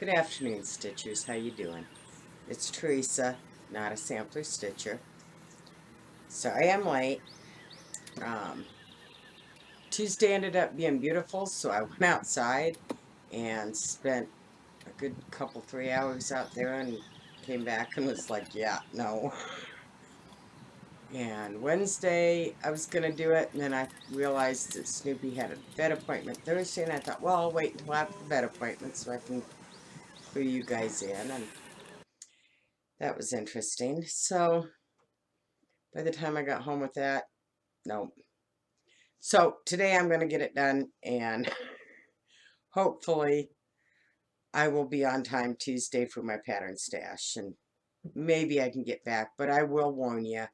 Good afternoon, Stitchers. How you doing? It's Teresa, not a sampler stitcher. Sorry I'm late. Um, Tuesday ended up being beautiful, so I went outside and spent a good couple, 3 hours out there and came back and was like, yeah, no. And Wednesday, I was going to do it, and then I realized that Snoopy had a vet appointment Thursday, and I thought, well, I'll wait until after the vet appointment so I can clue you guys in, and that was interesting. So by the time I got home with that, no. So today I'm going to get it done, and hopefully I will be on time Tuesday for my pattern stash, and maybe I can get back, but I will warn you,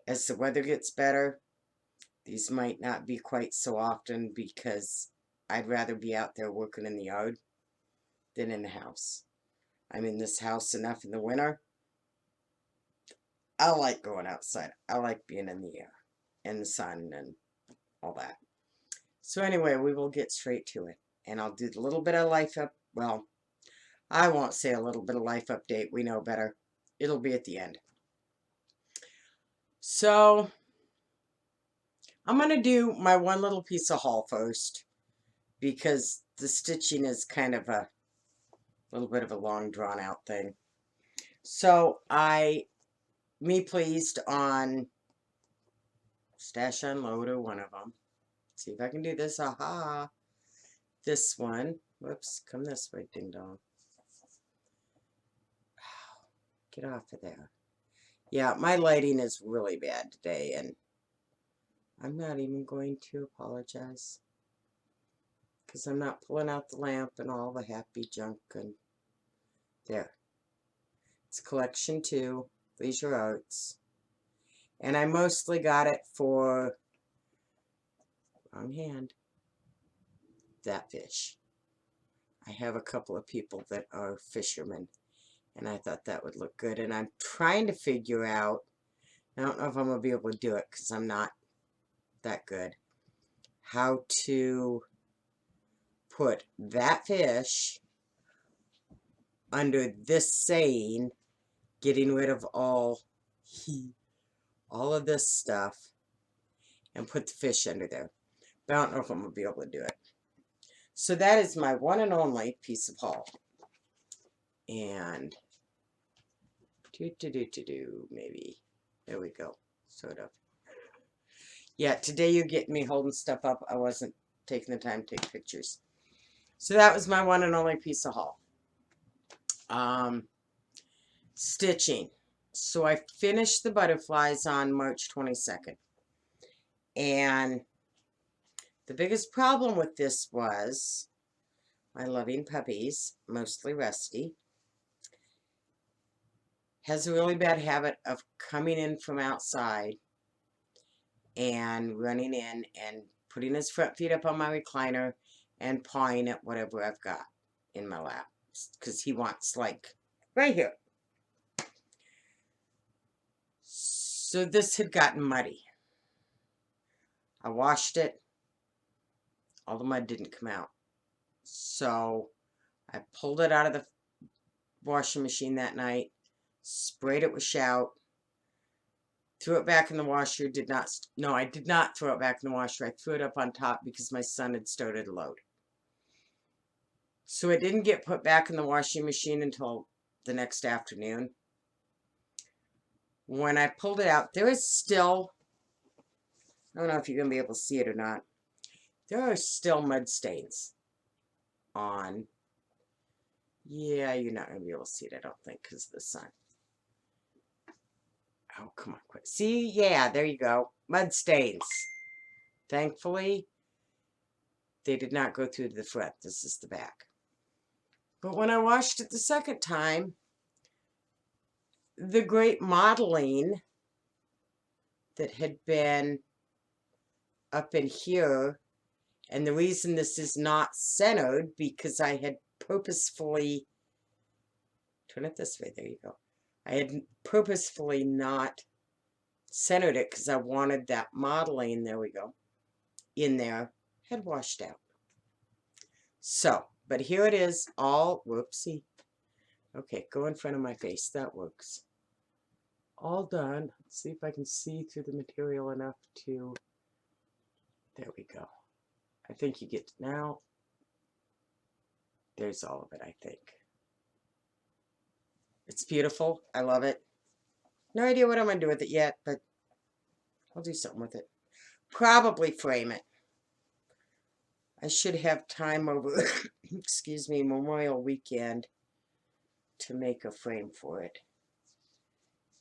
as the weather gets better, these might not be quite so often because I'd rather be out there working in the yard than in the house. I'm in this house enough in the winter. I like going outside. I like being in the air and the sun and all that. So anyway, we will get straight to it. And I'll do a little bit of well, I won't say a little bit of life update. We know better. It'll be at the end. So I'm going to do my one little piece of haul first because the stitching is kind of a little bit of a long drawn out thing. So me pleased on Stash Unload or one of them. See if I can do this. Aha. This one. Whoops. Come this way, ding dong. Get off of there. Yeah, my lighting is really bad today, and I'm not even going to apologize because I'm not pulling out the lamp and all the happy junk. And there. It's collection 2, Leisure Arts. And I mostly got it for, wrong hand, that fish. I have a couple of people that are fishermen, and I thought that would look good. And I'm trying to figure out, I don't know if I'm going to be able to do it because I'm not that good, how to put that fish under this saying, getting rid of all of this stuff, and put the fish under there. But I don't know if I'm going to be able to do it. So that is my one and only piece of haul. And maybe. There we go. Sort of. Yeah, today you're getting me holding stuff up. I wasn't taking the time to take pictures. So that was my one and only piece of haul. Stitching. So I finished the butterflies on March 22nd. And the biggest problem with this was my loving puppies, mostly Rusty, has a really bad habit of coming in from outside and running in and putting his front feet up on my recliner and pawing at whatever I've got in my lap. Because he wants, like, right here. So this had gotten muddy. I washed it. All the mud didn't come out. So I pulled it out of the washing machine that night, sprayed it with Shout, threw it back in the washer. No, I did not throw it back in the washer. I threw it up on top because my son had started to load. So it didn't get put back in the washing machine until the next afternoon. When I pulled it out, there is still, I don't know if you're going to be able to see it or not, there are still mud stains on. Yeah, you're not going to be able to see it, I don't think, because of the sun. Oh, come on, quick. See? Yeah, there you go. Mud stains. Thankfully, they did not go through the front. This is the back. But when I washed it the second time, the great modeling that had been up in here, and the reason this is not centered, because I had purposefully, turn it this way, there you go. I had purposefully not centered it because I wanted that modeling, there we go, in there, had washed out. So, But here it is, all, whoopsie. Okay, go in front of my face, that works. All done. Let's see if I can see through the material enough to, there we go. I think you get, now, there's all of it, I think. It's beautiful, I love it. No idea what I'm going to do with it yet, but I'll do something with it. Probably frame it. I should have time over, excuse me, Memorial Weekend to make a frame for it.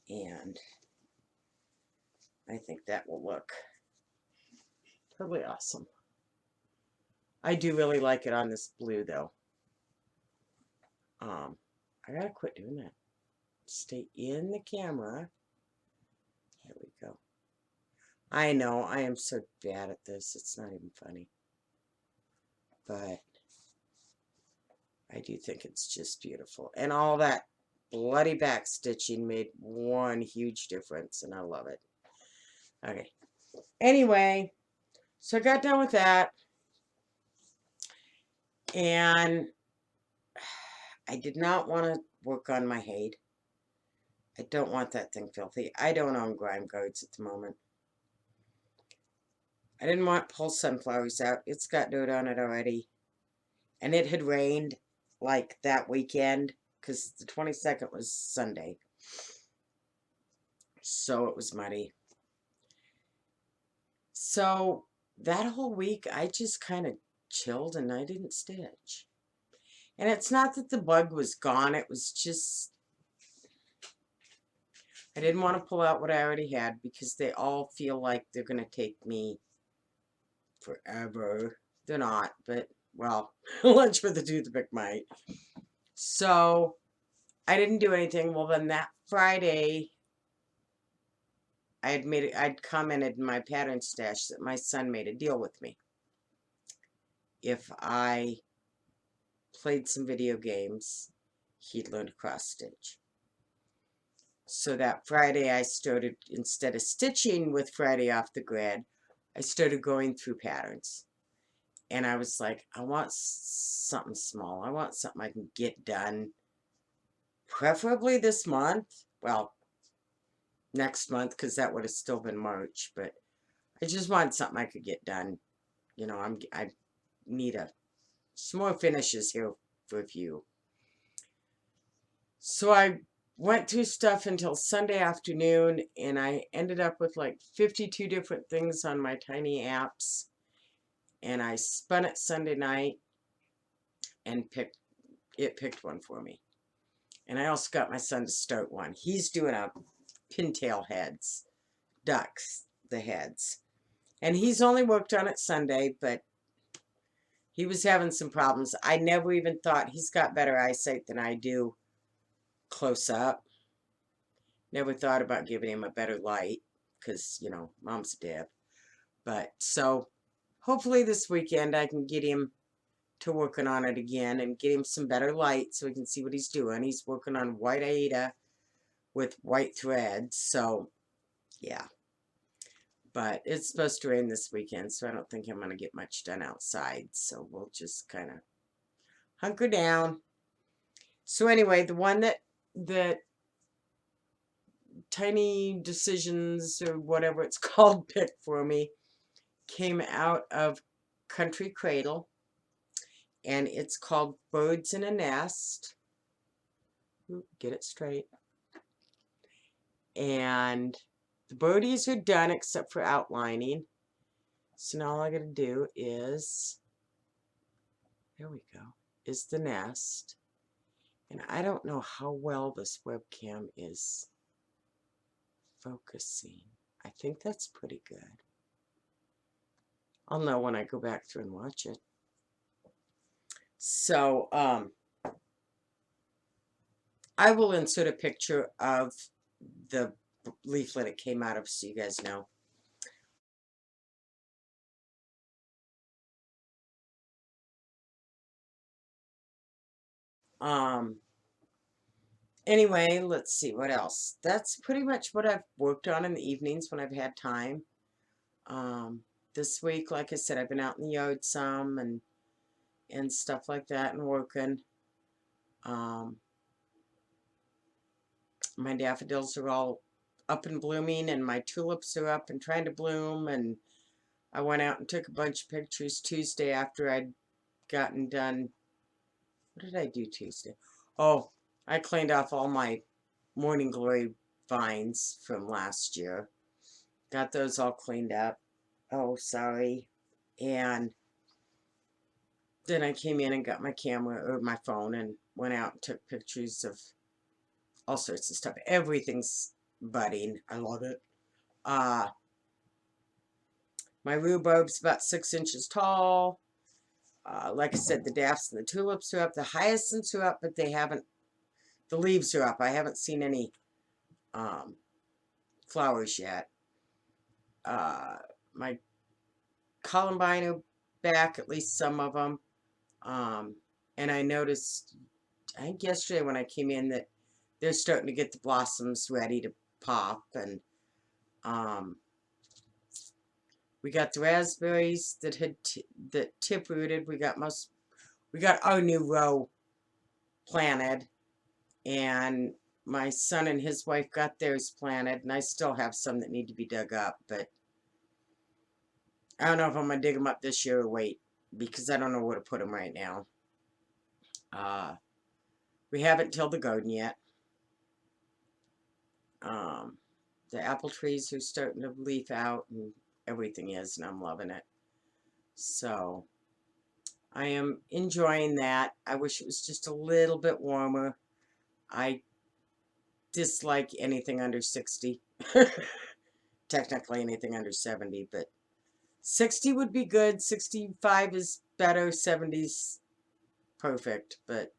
And I think that will look totally awesome. I do really like it on this blue, though. I gotta quit doing that. Stay in the camera. There we go. I know, I am so bad at this. It's not even funny. But I do think it's just beautiful. And all that bloody back stitching made one huge difference, and I love it. Okay. Anyway, so I got done with that. And I did not want to work on my hade. I don't want that thing filthy. I don't own grime guards at the moment. I didn't want to pull sunflowers out. It's got dirt on it already. And it had rained like that weekend because the 22nd was Sunday. So it was muddy. So that whole week I just kind of chilled and I didn't stitch. And it's not that the bug was gone, it was just, I didn't want to pull out what I already had because they all feel like they're going to take me forever. They're not, but, well, lunch for the toothpick might. So, I didn't do anything. Well, then that Friday, I'd commented in my pattern stash that my son made a deal with me. If I played some video games, he'd learn to cross stitch. So that Friday I started, instead of stitching with Friday off the grid, I started going through patterns. And I was like, I want something small. I want something I can get done. Preferably this month. Well, next month, because that would have still been March. But I just want something I could get done. You know, I need some more finishes here for a few. So I went through stuff until Sunday afternoon, and I ended up with like 52 different things on my tiny apps. And I spun it Sunday night, and it picked one for me. And I also got my son to start one. He's doing a pintail heads, ducks, the heads. And he's only worked on it Sunday, but he was having some problems. I never even thought, he's got better eyesight than I do close up. Never thought about giving him a better light because, you know, mom's a dib. But so hopefully this weekend I can get him to working on it again and get him some better light so he can see what he's doing. He's working on white Aida with white threads, so yeah. But it's supposed to rain this weekend, so I don't think I'm going to get much done outside, so we'll just kind of hunker down. So anyway, the one that Tiny Decisions, or whatever it's called, picked for me came out of Country Cradle, and it's called Birds in a Nest. Ooh, get it straight. And the birdies are done except for outlining. So now all I gotta do is, there we go, is the nest. And I don't know how well this webcam is focusing. I think that's pretty good. I'll know when I go back through and watch it. So, I will insert a picture of the leaflet it came out of so you guys know. Anyway, let's see what else. That's pretty much what I've worked on in the evenings when I've had time. This week, like I said, I've been out in the yard some and and stuff like that and working. My daffodils are all up and blooming, and my tulips are up and trying to bloom, and I went out and took a bunch of pictures Tuesday after I'd gotten done. What did I do Tuesday? Oh, I cleaned off all my morning glory vines from last year. Got those all cleaned up. Oh, sorry. And then I came in and got my camera or my phone and went out and took pictures of all sorts of stuff. Everything's budding. I love it. My rhubarb's about 6 inches tall. Like I said, the daffs and the tulips are up. The hyacinths are up, but they haven't. The leaves are up. I haven't seen any flowers yet. My columbine are back, at least some of them. And I noticed, I think yesterday when I came in, that they're starting to get the blossoms ready to pop. And we got the raspberries that had that tip rooted. We got our new row planted, and my son and his wife got theirs planted, and I still have some that need to be dug up, but I don't know if I'm gonna dig them up this year or wait, because I don't know where to put them right now. We haven't tilled the garden yet. The apple trees are starting to leaf out, and everything is, and I'm loving it. So I am enjoying that. I wish it was just a little bit warmer. I dislike anything under 60. Technically anything under 70, but 60 would be good. 65 is better. 70's perfect, but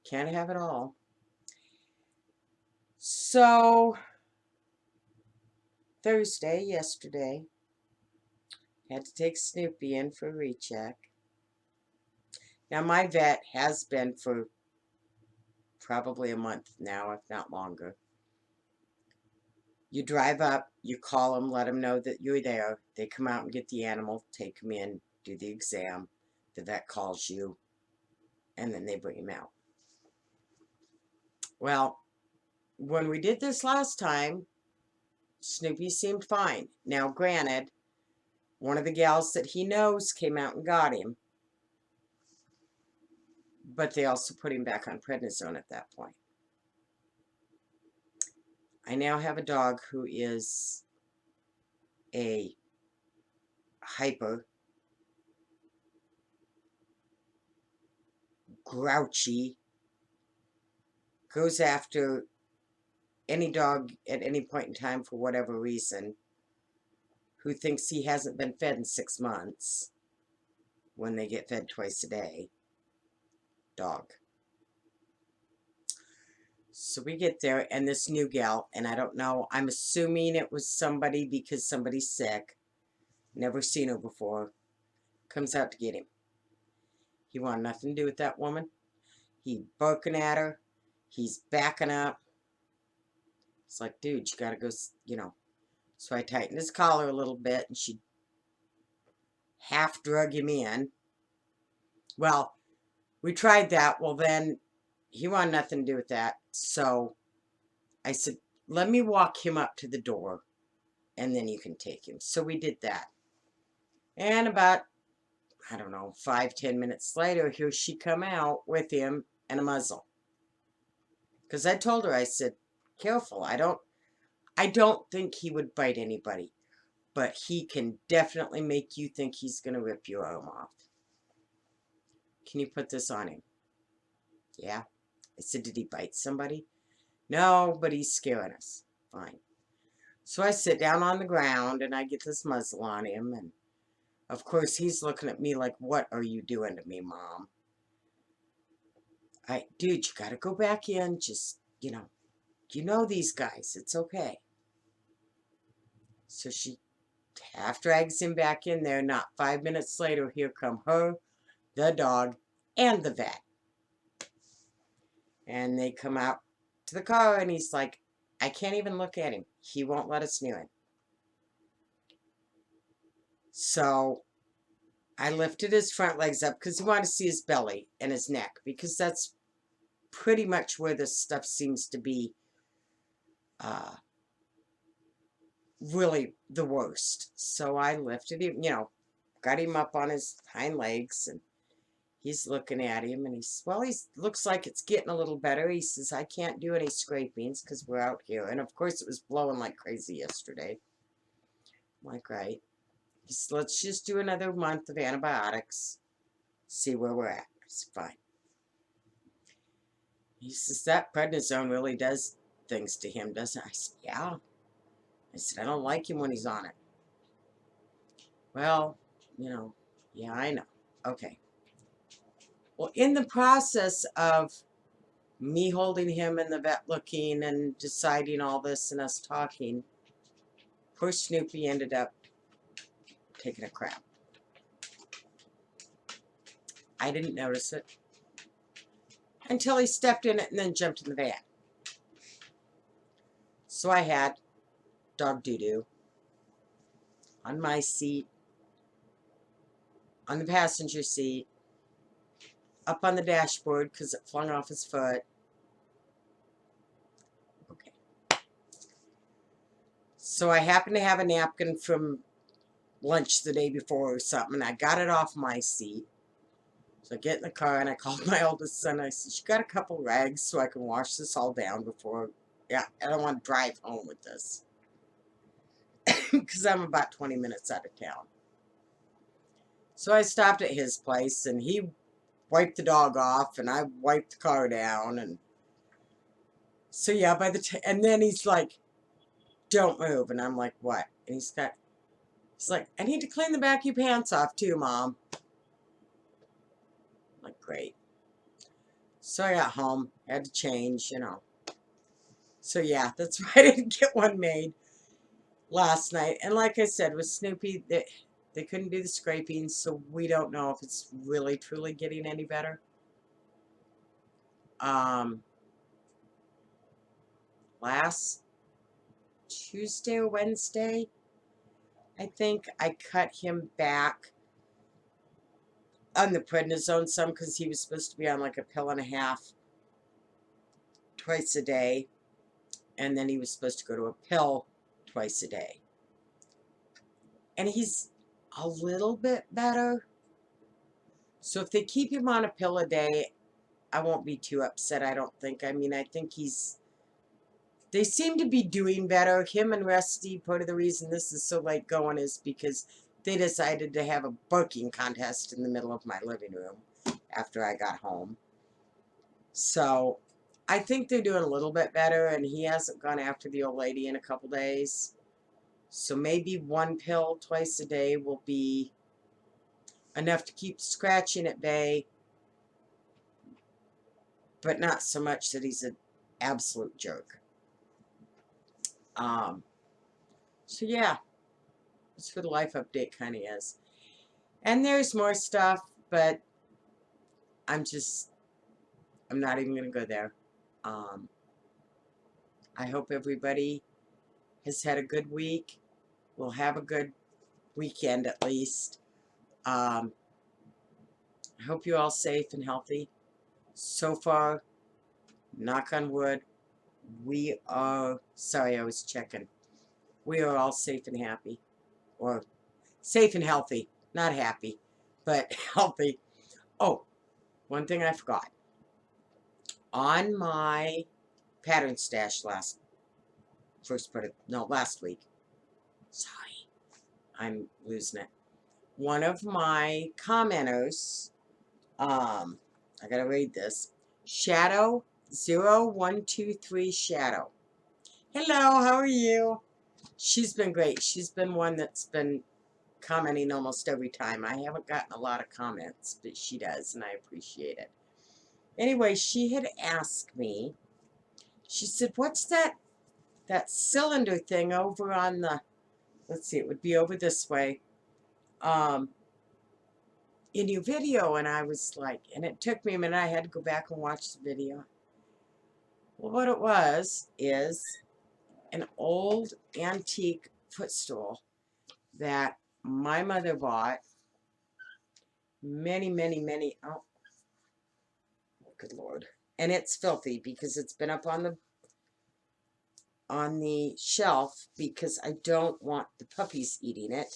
can't have it all. So Thursday, yesterday, had to take Snoopy in for a recheck. Now my vet has been for probably a month now, if not longer. You drive up, you call them, let them know that you're there. They come out and get the animal, take him in, do the exam. The vet calls you, and then they bring him out. Well, when we did this last time, Snoopy seemed fine. Now, granted, one of the gals that he knows came out and got him, but they also put him back on prednisone at that point. I now have a dog who is a hyper, grouchy, goes after any dog at any point in time for whatever reason, who thinks he hasn't been fed in 6 months when they get fed twice a day. Dog. So we get there, and this new gal, and I don't know, I'm assuming it was somebody because somebody's sick, never seen her before, comes out to get him. He wanted nothing to do with that woman. He barking at her. He's backing up. It's like, dude, you gotta go, you know. So I tightened his collar a little bit, and she half drug him in. Well, we tried that. Well, then he wanted nothing to do with that. So I said, let me walk him up to the door, and then you can take him. So we did that. And about, I don't know, 5-10 minutes later, here she come out with him and a muzzle. Because I told her, I said, careful. I don't think he would bite anybody, but he can definitely make you think he's going to rip your arm off. Can you put this on him? Yeah. I said, did he bite somebody? No, but he's scaring us. Fine. So I sit down on the ground and I get this muzzle on him, and of course he's looking at me like, what are you doing to me, Mom? Dude, you gotta go back in, just, you know these guys, it's okay. So she half drags him back in there. Not 5 minutes later, here come her, the dog, and the vet. And they come out to the car, and he's like, I can't even look at him. He won't let us near him. So I lifted his front legs up because he wanted to see his belly and his neck, because that's pretty much where this stuff seems to be really the worst. So I lifted him, got him up on his hind legs, and he's looking at him, and he looks like it's getting a little better. He says, I can't do any scrapings because we're out here. And of course, it was blowing like crazy yesterday. I'm like, right. He says, let's just do another month of antibiotics, see where we're at. It's fine. He says, that prednisone really does things to him, doesn't it? I said, yeah. I said, I don't like him when he's on it. Well, yeah, I know. Okay. Well, in the process of me holding him and the vet looking and deciding all this and us talking, poor Snoopy ended up taking a crap. I didn't notice it until he stepped in it and then jumped in the van. So I had dog doo-doo on my seat, on the passenger seat, up on the dashboard because it flung off his foot. Okay. So I happened to have a napkin from lunch the day before or something. I got it off my seat. So I get in the car and I called my oldest son. I said, you got a couple rags so I can wash this all down before, I don't want to drive home with this. Because I'm about 20 minutes out of town. So I stopped at his place and he wiped the dog off and I wiped the car down. And so yeah, and then he's like, don't move. And I'm like, what? And he's like, I need to clean the back of your pants off too, Mom. I'm like, great. So I got home, had to change, So yeah, that's why I didn't get one made last night. And like I said, with Snoopy, they couldn't do the scraping, so we don't know if it's really truly getting any better. Last Tuesday or Wednesday, I think I cut him back on the prednisone some because he was supposed to be on like a pill and a half twice a day, and then he was supposed to go to a pill twice a day. And he's a little bit better. So if they keep him on a pill a day, I won't be too upset, I don't think. I mean, I think they seem to be doing better. Him and Rusty, part of the reason this is so late going is because they decided to have a barking contest in the middle of my living room after I got home. So I think they're doing a little bit better, and he hasn't gone after the old lady in a couple days. So maybe one pill twice a day will be enough to keep scratching at bay, but not so much that he's an absolute jerk. So yeah, that's what the life update kind of is. And there's more stuff, but I'm not even going to go there. I hope everybody has had a good week. We'll have a good weekend at least. I hope you're all safe and healthy. So far, knock on wood, we are, sorry, I was checking. We are all safe and happy. Or safe and healthy. Not happy, but healthy. Oh, one thing I forgot. On my pattern stash last week. Sorry, I'm losing it. One of my commenters, I gotta read this. Shadow 0123 Shadow. Hello, how are you? She's been great. She's been one that's been commenting almost every time. I haven't gotten a lot of comments, but she does, and I appreciate it. Anyway, she had asked me, she said, what's that cylinder thing over on the, let's see, it would be over this way, in your video? And I was like, and it took me a minute, I had to go back and watch the video. Well, what it was is an old antique footstool that my mother bought many, oh, good Lord. And it's filthy because it's been up on the shelf because I don't want the puppies eating it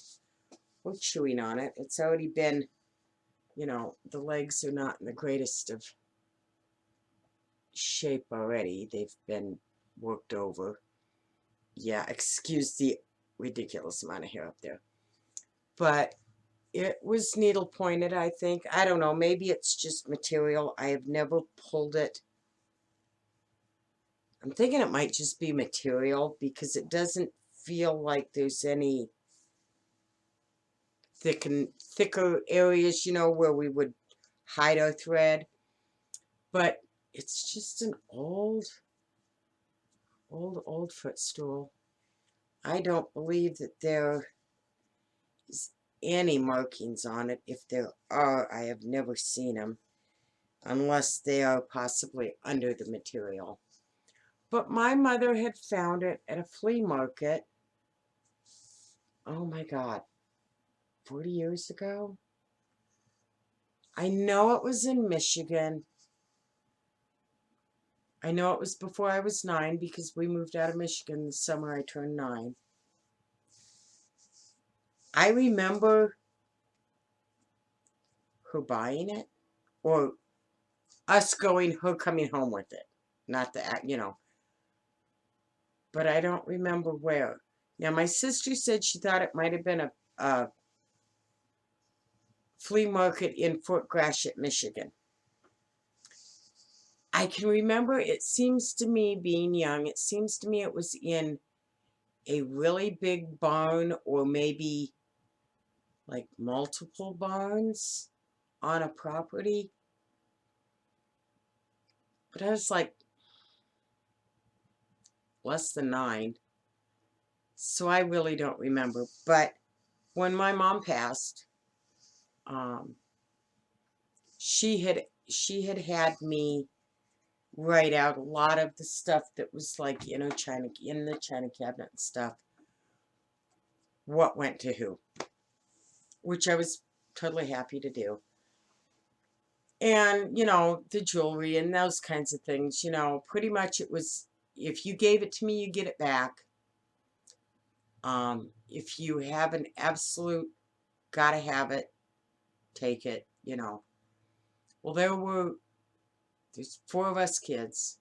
or chewing on it. It's already been, you know, the legs are not in the greatest of shape already. They've been worked over. Yeah, excuse the ridiculous amount of hair up there. But it was needle pointed, I think. I don't know. Maybe it's just material. I have never pulled it. I'm thinking it might just be material because it doesn't feel like there's any thicker areas, you know, where we would hide our thread. But it's just an old footstool. I don't believe that there is any markings on it. If there are, I have never seen them, unless they are possibly under the material. But my mother had found it at a flea market. Oh my God, 40 years ago? I know it was in Michigan. I know it was before I was 9 because we moved out of Michigan the summer I turned 9. I remember her buying it, or us her coming home with it. Not that, you know. But I don't remember where. Now, my sister said she thought it might have been a flea market in Fort Gratiot, Michigan. I can remember, it seems to me, being young, it seems to me it was in a really big barn, or maybe like multiple barns on a property. But I was like less than 9, so I really don't remember. But when my mom passed, she had me write out a lot of the stuff that was like in the china cabinet and stuff. What went to who, which I was totally happy to do. And, you know, the jewelry and those kinds of things, you know, pretty much it was, if you gave it to me, you get it back. If you have an absolute gotta have it, take it, you know. Well, there's 4 of us kids,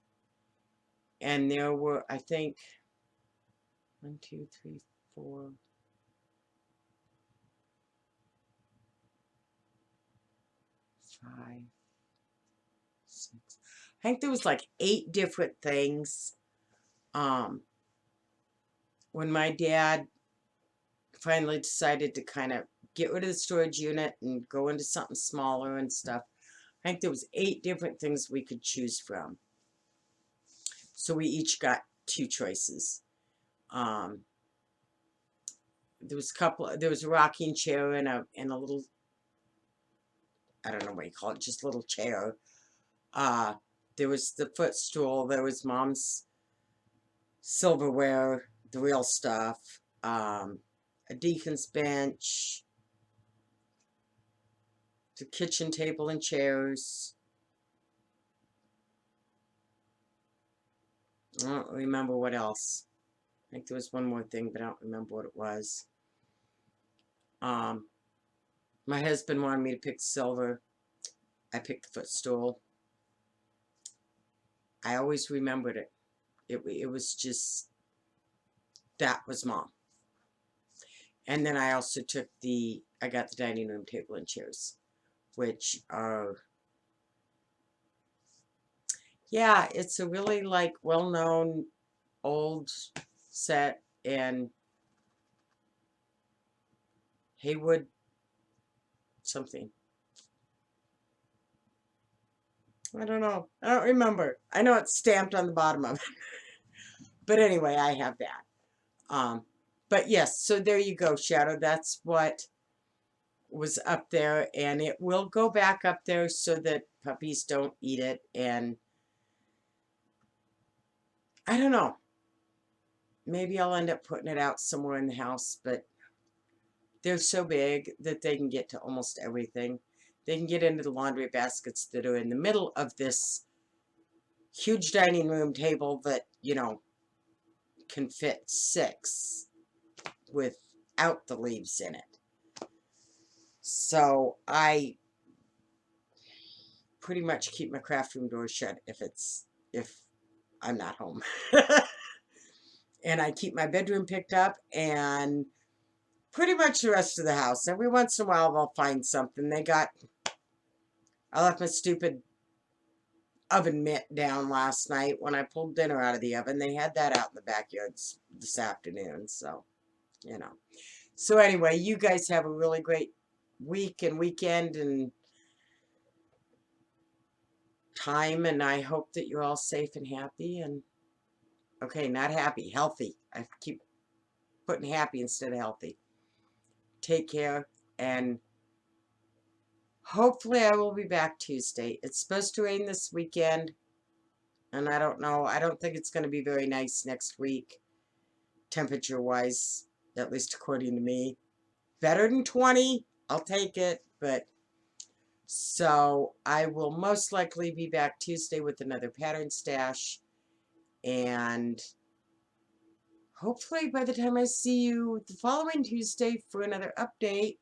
and there were, I think, 1, 2, 3, 4, 5, 6. I think there was like 8 different things. When my dad finally decided to kind of get rid of the storage unit and go into something smaller and stuff, I think there was 8 different things we could choose from. So we each got 2 choices. There was a rocking chair and a little, I don't know what you call it, just a little chair. There was the footstool. There was Mom's silverware, the real stuff. A deacon's bench. The kitchen table and chairs. I don't remember what else. I think there was one more thing, but I don't remember what it was. My husband wanted me to pick silver. I picked the footstool. I always remembered it. It was just, that was Mom. And then I also I got the dining room table and chairs, which are, yeah, it's a really like well-known old set, and Haywood something. I don't know. I don't remember. I know it's stamped on the bottom of it. But anyway, I have that. But yes, so there you go, Shadow. That's what was up there, and it will go back up there so that puppies don't eat it. And I don't know. Maybe I'll end up putting it out somewhere in the house, but they're so big that they can get to almost everything. they can get into the laundry baskets that are in the middle of this huge dining room table that, you know, can fit 6 without the leaves in it. So I pretty much keep my craft room door shut if I'm not home. And I keep my bedroom picked up and pretty much the rest of the house. Every once in a while I'll find something. I left my stupid oven mitt down last night when I pulled dinner out of the oven. They had that out in the backyard this afternoon, so, you know. So anyway, you guys have a really great week and weekend and time, and I hope that you're all safe and happy. And okay, not happy, healthy. I keep putting happy instead of healthy. Take care, and hopefully I will be back Tuesday. It's supposed to rain this weekend, and I don't know. I don't think it's going to be very nice next week, temperature-wise, at least according to me. Better than 20, I'll take it, but so I will most likely be back Tuesday with another pattern stash, and hopefully by the time I see you the following Tuesday for another update,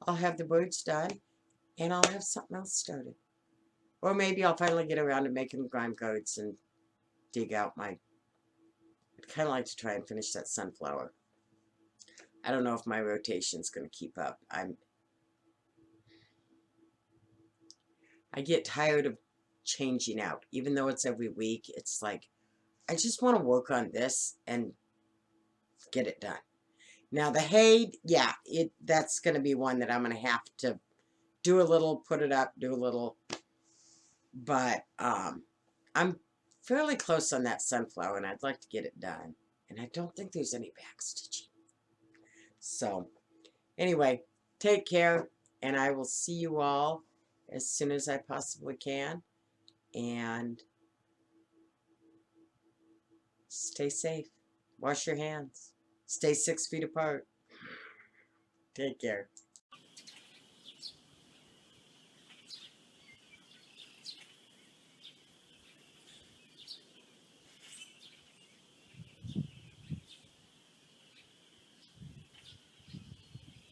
I'll have the birds done, and I'll have something else started. Or maybe I'll finally get around to making the grime coats and dig out my... I'd kind of like to try and finish that sunflower. I don't know if my rotation's going to keep up. I get tired of changing out. Even though it's every week, it's like, I just want to work on this and get it done. Now the hay, yeah, that's going to be one that I'm going to have to do a little, put it up, do a little. But I'm fairly close on that sunflower, and I'd like to get it done. And I don't think there's any backstitching. So, anyway, take care, and I will see you all as soon as I possibly can. And stay safe. Wash your hands. Stay 6 feet apart. Take care.